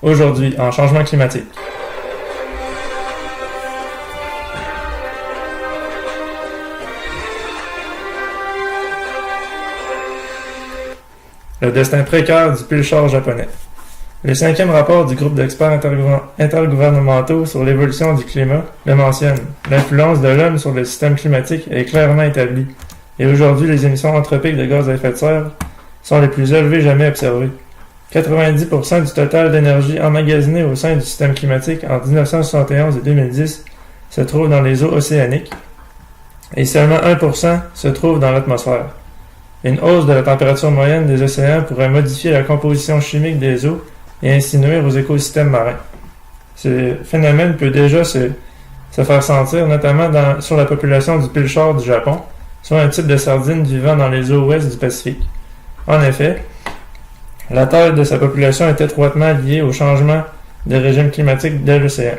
Aujourd'hui, en changement climatique. Le destin précaire du pulsar japonais. Le 5e rapport du groupe d'experts intergouvernementaux sur l'évolution du climat le mentionne. L'influence de l'homme sur le système climatique est clairement établie, et aujourd'hui les émissions anthropiques de gaz à effet de serre sont les plus élevées jamais observées. 90% du total d'énergie emmagasinée au sein du système climatique en 1971 et 2010 se trouve dans les eaux océaniques, et seulement 1% se trouve dans l'atmosphère. Une hausse de la température moyenne des océans pourrait modifier la composition chimique des eaux et ainsi nuire aux écosystèmes marins. Ce phénomène peut déjà se faire sentir, notamment sur la population du pulsar du Japon, soit un type de sardine vivant dans les eaux ouest du Pacifique. En effet, la taille de sa population est étroitement liée au changement de régime climatique de l'océan.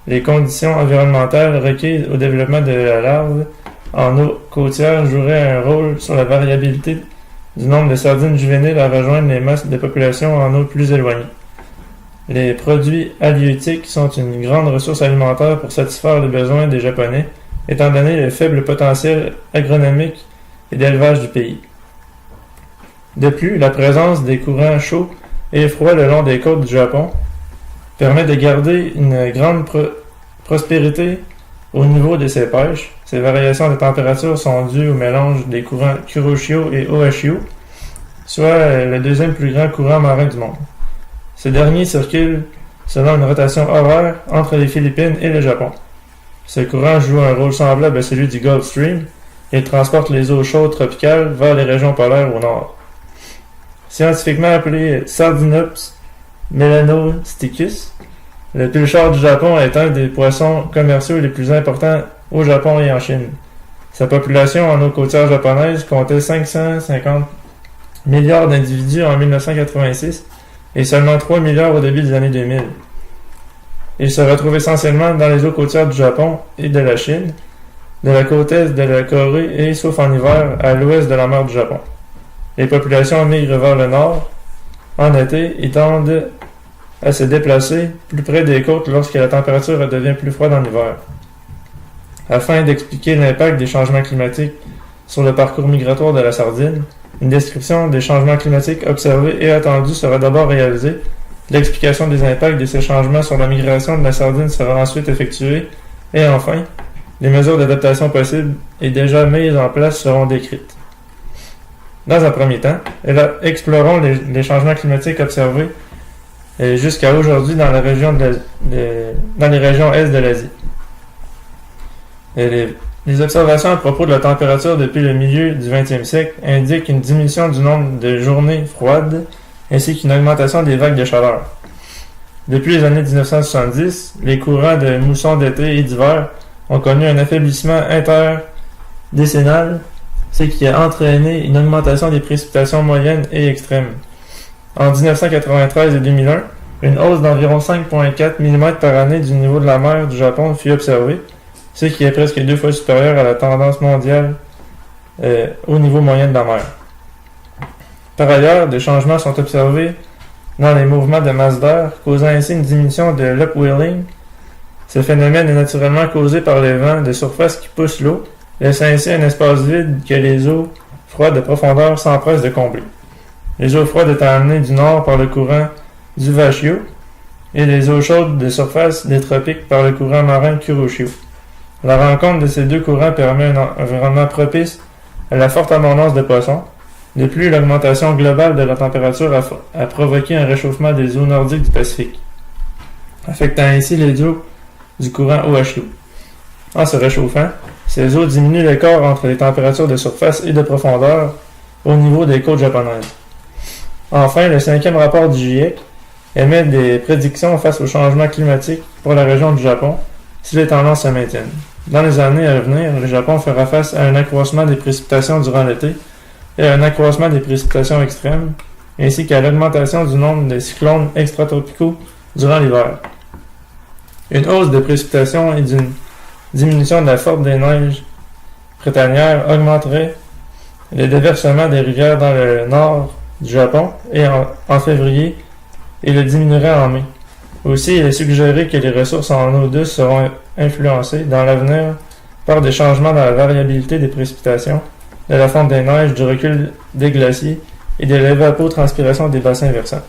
Les conditions environnementales requises au développement de la larve en eau côtière joueraient un rôle sur la variabilité du nombre de sardines juvéniles à rejoindre les masses de population en eau plus éloignées. Les produits halieutiques sont une grande ressource alimentaire pour satisfaire les besoins des Japonais, étant donné le faible potentiel agronomique et d'élevage du pays. De plus, la présence des courants chauds et froids le long des côtes du Japon permet de garder une grande prospérité au niveau de ses pêches. Ces variations de température sont dues au mélange des courants Kuroshio et Oashio, soit le deuxième plus grand courant marin du monde. Ce dernier circule selon une rotation horaire entre les Philippines et le Japon. Ce courant joue un rôle semblable à celui du Gulf Stream. Il transporte les eaux chaudes tropicales vers les régions polaires au nord. Scientifiquement appelé Sardinops melanosticus, le pulsar du Japon est un des poissons commerciaux les plus importants au Japon et en Chine. Sa population en eau côtière japonaise comptait 550 milliards d'individus en 1986 et seulement 3 milliards au début des années 2000. Il se retrouve essentiellement dans les eaux côtières du Japon et de la Chine, de la côte est de la Corée et, sauf en hiver, à l'ouest de la mer du Japon. Les populations migrent vers le nord en été et tendent à se déplacer plus près des côtes lorsque la température devient plus froide en hiver. Afin d'expliquer l'impact des changements climatiques sur le parcours migratoire de la sardine, une description des changements climatiques observés et attendus sera d'abord réalisée. L'explication des impacts de ces changements sur la migration de la sardine sera ensuite effectuée. Et enfin, les mesures d'adaptation possibles et déjà mises en place seront décrites. Dans un premier temps, explorons les changements climatiques observés jusqu'à aujourd'hui dans les régions est de l'Asie. Les observations à propos de la température depuis le milieu du 20e siècle indiquent une diminution du nombre de journées froides ainsi qu'une augmentation des vagues de chaleur. Depuis les années 1970, les courants de mousson d'été et d'hiver ont connu un affaiblissement interdécennal, ce qui a entraîné une augmentation des précipitations moyennes et extrêmes. En 1993 et 2001, une hausse d'environ 5,4 mm par année du niveau de la mer du Japon fut observée, ce qui est presque 2 fois supérieur à la tendance mondiale au niveau moyen de la mer. Par ailleurs, des changements sont observés dans les mouvements de masse d'air, causant ainsi une diminution de l'upwelling. Ce phénomène est naturellement causé par les vents de surface qui poussent l'eau, laissant ainsi un espace vide que les eaux froides de profondeur s'empressent de combler. Les eaux froides étant amenées du nord par le courant du Vashio et les eaux chaudes de surface des tropiques par le courant marin Kuroshio. La rencontre de ces deux courants permet un environnement propice à la forte abondance de poissons. De plus, l'augmentation globale de la température a provoqué un réchauffement des eaux nordiques du Pacifique, affectant ainsi les eaux du courant Oashio. En se réchauffant, ces eaux diminuent l'écart entre les températures de surface et de profondeur au niveau des côtes japonaises. Enfin, le 5e rapport du GIEC émet des prédictions face au changement climatique pour la région du Japon si les tendances se maintiennent. Dans les années à venir, le Japon fera face à un accroissement des précipitations durant l'été et à un accroissement des précipitations extrêmes, ainsi qu'à l'augmentation du nombre de cyclones extratropicaux durant l'hiver. Une hausse des précipitations et d'une diminution de la force des neiges printanières augmenterait le déversement des rivières dans le nord du Japon et en février et le diminuerait en mai. Aussi, il est suggéré que les ressources en eau douce seront influencées dans l'avenir par des changements dans la variabilité des précipitations, de la fonte des neiges, du recul des glaciers et de l'évapotranspiration des bassins versants.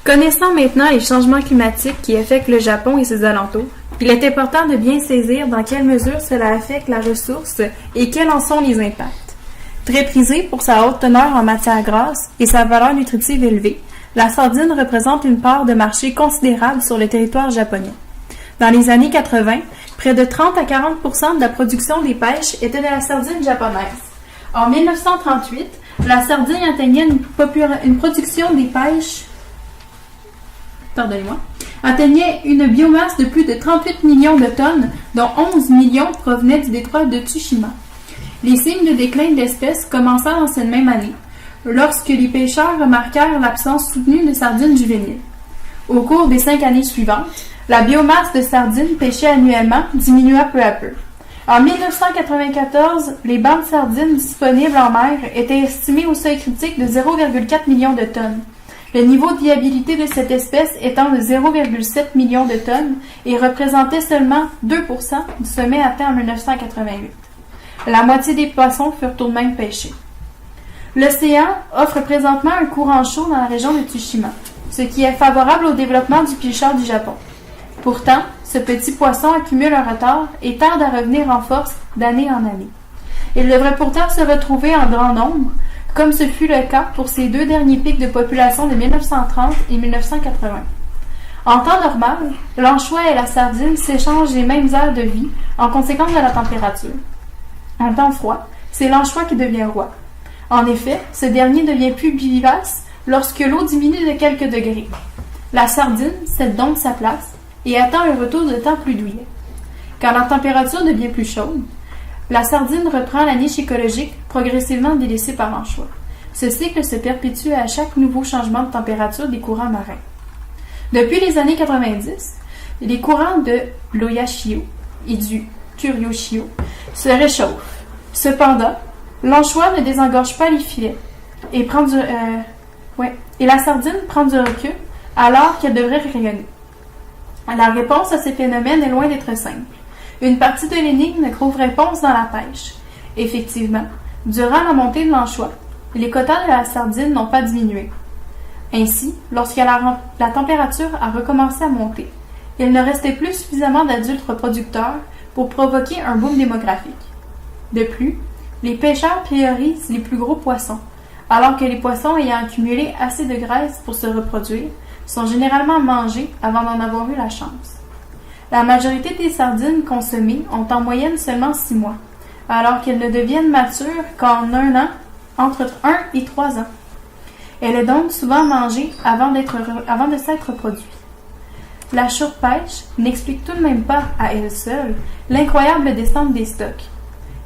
Connaissant maintenant les changements climatiques qui affectent le Japon et ses alentours, il est important de bien saisir dans quelle mesure cela affecte la ressource et quels en sont les impacts. Très prisée pour sa haute teneur en matières grasses et sa valeur nutritive élevée, la sardine représente une part de marché considérable sur le territoire japonais. Dans les années 80, près de 30 à 40 % de la production des pêches était de la sardine japonaise. En 1938, la sardine atteignait une production des pêches atteignait une biomasse de plus de 38 millions de tonnes, dont 11 millions provenaient du détroit de Tsushima. Les signes de déclin de l'espèce commencèrent dans cette même année, lorsque les pêcheurs remarquèrent l'absence soutenue de sardines juvéniles. Au cours des 5 années suivantes, la biomasse de sardines pêchées annuellement diminua peu à peu. En 1994, les bancs de sardines disponibles en mer étaient estimés au seuil critique de 0,4 millions de tonnes. Le niveau de viabilité de cette espèce étant de 0,7 millions de tonnes et représentait seulement 2 % du sommet atteint en 1988. La moitié des poissons furent tout de même pêchés. L'océan offre présentement un courant chaud dans la région de Tsushima, ce qui est favorable au développement du pilchard du Japon. Pourtant, ce petit poisson accumule un retard et tarde à revenir en force d'année en année. Il devrait pourtant se retrouver en grand nombre, comme ce fut le cas pour ces 2 derniers pics de population de 1930 et 1980. En temps normal, l'anchois et la sardine s'échangent les mêmes aires de vie en conséquence de la température. En temps froid, c'est l'anchois qui devient roi. En effet, ce dernier devient plus vivace lorsque l'eau diminue de quelques degrés. La sardine cède donc sa place et attend un retour de temps plus douillet. Quand la température devient plus chaude, la sardine reprend la niche écologique progressivement délaissée par l'anchois. Ce cycle se perpétue à chaque nouveau changement de température des courants marins. Depuis les années 90, les courants de l'Oyashio et du Kuroshio se réchauffent. Cependant, l'anchois ne désengorge pas les filets et la sardine prend du recul alors qu'elle devrait rayonner. La réponse à ces phénomènes est loin d'être simple. Une partie de l'énigme trouve réponse dans la pêche. Effectivement, durant la montée de l'anchois, les quotas de la sardine n'ont pas diminué. Ainsi, lorsque la température a recommencé à monter, il ne restait plus suffisamment d'adultes reproducteurs pour provoquer un boom démographique. De plus, les pêcheurs priorisent les plus gros poissons, alors que les poissons ayant accumulé assez de graisse pour se reproduire sont généralement mangés avant d'en avoir eu la chance. La majorité des sardines consommées ont en moyenne seulement 6 mois, alors qu'elles ne deviennent matures qu'en 1 an, entre 1 et 3 ans. Elle est donc souvent mangée avant de s'être produite. La surpêche n'explique tout de même pas à elle seule l'incroyable descente des stocks.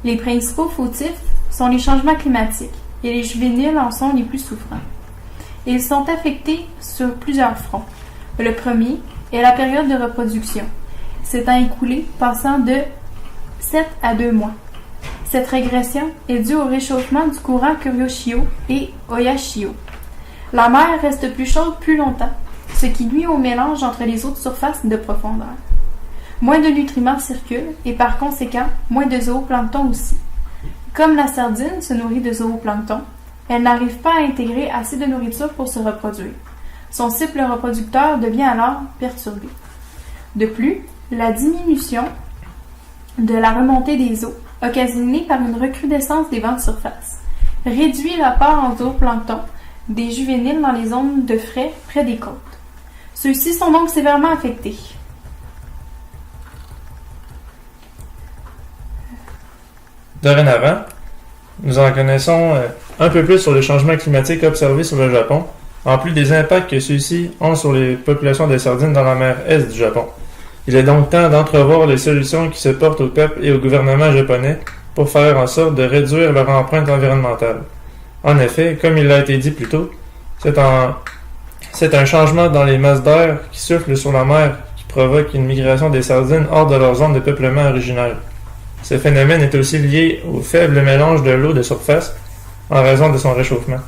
Les principaux fautifs sont les changements climatiques et les juvéniles en sont les plus souffrants. Ils sont affectés sur plusieurs fronts. Le premier est la période de reproduction, s'étant écoulée passant de 7 à 2 mois. Cette régression est due au réchauffement du courant Kuroshio et Oyashio. La mer reste plus chaude plus longtemps, ce qui nuit au mélange entre les eaux de surface et de profondeur. Moins de nutriments circulent et par conséquent, moins de zooplancton aussi. Comme la sardine se nourrit de zooplancton, elle n'arrive pas à intégrer assez de nourriture pour se reproduire. Son cycle reproducteur devient alors perturbé. De plus, la diminution de la remontée des eaux, occasionnée par une recrudescence des vents de surface, réduit l'apport en zooplancton des juvéniles dans les zones de frais près des côtes. Ceux-ci sont donc sévèrement affectés. Dorénavant, nous en connaissons un peu plus sur les changements climatiques observés sur le Japon, en plus des impacts que ceux-ci ont sur les populations de sardines dans la mer Est du Japon. Il est donc temps d'entrevoir les solutions qui se portent au peuple et au gouvernement japonais pour faire en sorte de réduire leur empreinte environnementale. En effet, comme il a été dit plus tôt, c'est un changement dans les masses d'air qui soufflent sur la mer qui provoque une migration des sardines hors de leur zone de peuplement originale. Ce phénomène est aussi lié au faible mélange de l'eau de surface en raison de son réchauffement.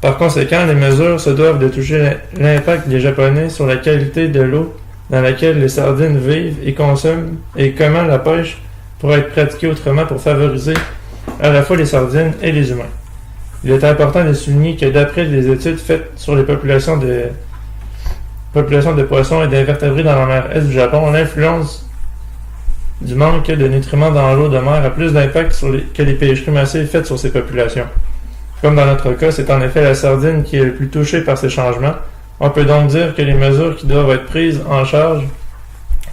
Par conséquent, les mesures se doivent de toucher l'impact des Japonais sur la qualité de l'eau dans laquelle les sardines vivent et consomment et comment la pêche pourrait être pratiquée autrement pour favoriser à la fois les sardines et les humains. Il est important de souligner que d'après les études faites sur les populations de poissons et d'invertébrés dans la mer Est du Japon, l'influence du manque de nutriments dans l'eau de mer a plus d'impact que les pêcheries massives faites sur ces populations. Comme dans notre cas, c'est en effet la sardine qui est le plus touchée par ces changements. On peut donc dire que les mesures qui doivent être prises en charge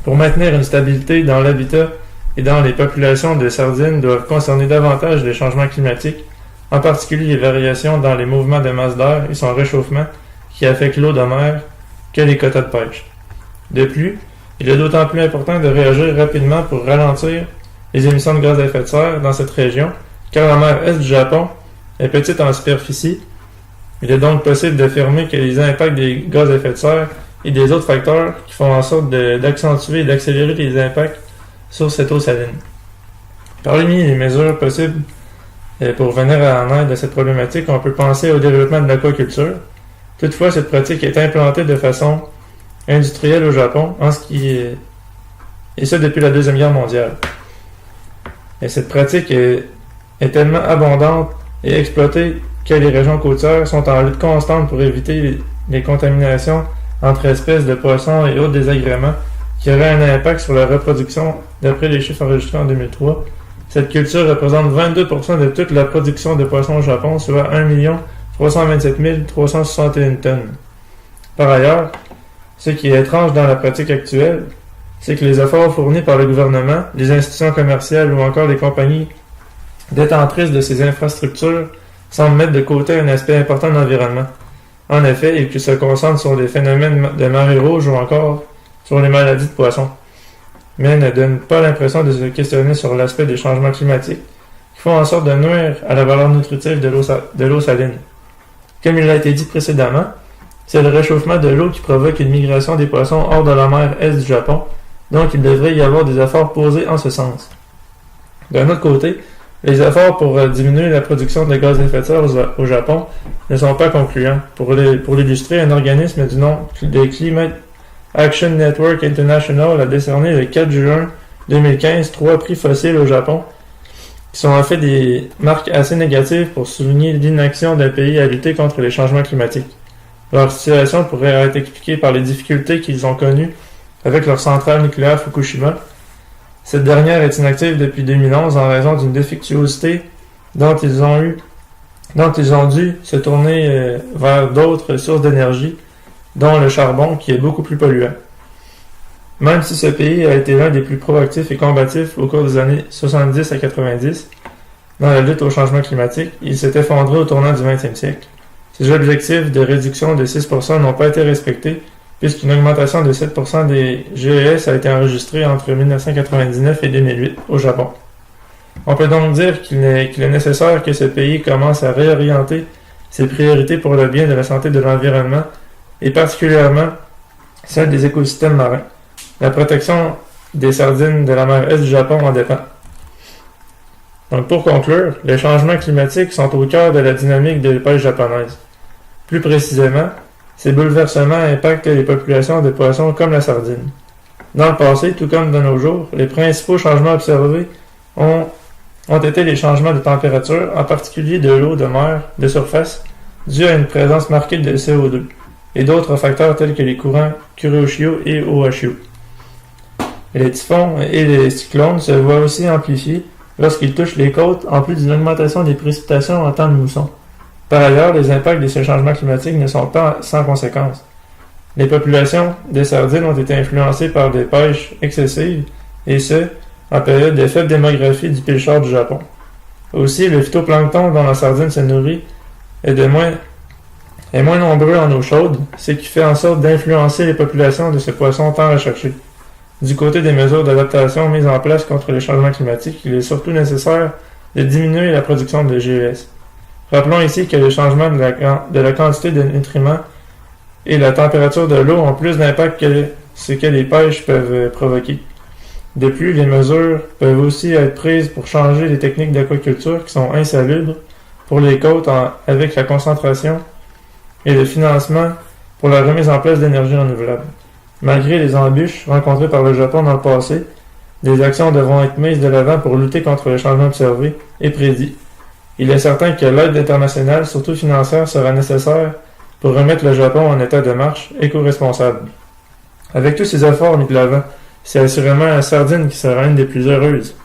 pour maintenir une stabilité dans l'habitat et dans les populations de sardines doivent concerner davantage les changements climatiques, en particulier les variations dans les mouvements de masse d'air et son réchauffement qui affectent l'eau de mer que les quotas de pêche. De plus, il est d'autant plus important de réagir rapidement pour ralentir les émissions de gaz à effet de serre dans cette région, car la mer Est du Japon est petite en superficie. Il est donc possible d'affirmer que les impacts des gaz à effet de serre et des autres facteurs qui font en sorte d'accentuer et d'accélérer les impacts sur cette eau saline. Parmi les mesures possibles pour venir en aide à cette problématique, on peut penser au développement de l'aquaculture. Toutefois, cette pratique est implantée de façon industrielle au Japon, et ça depuis la Deuxième Guerre mondiale. Et cette pratique est tellement abondante et exploitée que les régions côtières sont en lutte constante pour éviter les contaminations entre espèces de poissons et autres désagréments qui auraient un impact sur la reproduction. D'après les chiffres enregistrés en 2003, cette culture représente 22% de toute la production de poissons au Japon, soit 1 327 361 tonnes. Par ailleurs, ce qui est étrange dans la pratique actuelle, c'est que les efforts fournis par le gouvernement, les institutions commerciales ou encore les compagnies détentrices de ces infrastructures semblent mettre de côté un aspect important de l'environnement. En effet, ils se concentrent sur les phénomènes de marée rouge ou encore sur les maladies de poissons, mais ne donnent pas l'impression de se questionner sur l'aspect des changements climatiques qui font en sorte de nuire à la valeur nutritive de l'eau saline. Comme il a été dit précédemment, c'est le réchauffement de l'eau qui provoque une migration des poissons hors de la mer Est du Japon, donc il devrait y avoir des efforts posés en ce sens. D'un autre côté, les efforts pour diminuer la production de gaz à effet de serre au Japon ne sont pas concluants. Pour l'illustrer, un organisme du nom de Climate Action Network International a décerné le 4 juin 2015 3 prix fossiles au Japon, qui sont en fait des marques assez négatives pour souligner l'inaction d'un pays à lutter contre les changements climatiques. Leur situation pourrait être expliquée par les difficultés qu'ils ont connues avec leur centrale nucléaire Fukushima. Cette dernière est inactive depuis 2011 en raison d'une défectuosité dont ils ont dû se tourner vers d'autres sources d'énergie, dont le charbon, qui est beaucoup plus polluant. Même si ce pays a été l'un des plus proactifs et combatifs au cours des années 70 à 90 dans la lutte au changement climatique, il s'est effondré au tournant du 20e siècle. Ces objectifs de réduction de 6% n'ont pas été respectés, puisqu'une augmentation de 7% des GES a été enregistrée entre 1999 et 2008 au Japon. On peut donc dire qu'il est nécessaire que ce pays commence à réorienter ses priorités pour le bien de la santé de l'environnement, et particulièrement celle des écosystèmes marins. La protection des sardines de la mer Est du Japon en dépend. Donc pour conclure, les changements climatiques sont au cœur de la dynamique de pêche japonaise. Plus précisément, ces bouleversements impactent les populations de poissons comme la sardine. Dans le passé, tout comme de nos jours, les principaux changements observés ont été les changements de température, en particulier de l'eau de mer de surface, dû à une présence marquée de CO2, et d'autres facteurs tels que les courants Kuroshio et Oshio. Les typhons et les cyclones se voient aussi amplifiés lorsqu'ils touchent les côtes, en plus d'une augmentation des précipitations en temps de mousson. Par ailleurs, les impacts de ces changements climatiques ne sont pas sans conséquences. Les populations des sardines ont été influencées par des pêches excessives, et ce, en période de faible démographie du pêcheur du Japon. Aussi, le phytoplancton dont la sardine se nourrit est moins nombreux en eau chaude, ce qui fait en sorte d'influencer les populations de ce poisson tant recherché. Du côté des mesures d'adaptation mises en place contre les changements climatiques, il est surtout nécessaire de diminuer la production de GES. Rappelons ici que les changements de la quantité de nutriments et la température de l'eau ont plus d'impact que ce que les pêches peuvent provoquer. De plus, les mesures peuvent aussi être prises pour changer les techniques d'aquaculture qui sont insalubres pour les côtes avec la concentration et de financement pour la remise en place d'énergie renouvelable. Malgré les embûches rencontrées par le Japon dans le passé, des actions devront être mises de l'avant pour lutter contre les changements observés et prédits. Il est certain que l'aide internationale, surtout financière, sera nécessaire pour remettre le Japon en état de marche éco-responsable. Avec tous ces efforts mis de l'avant, c'est assurément la Sardine qui sera une des plus heureuses.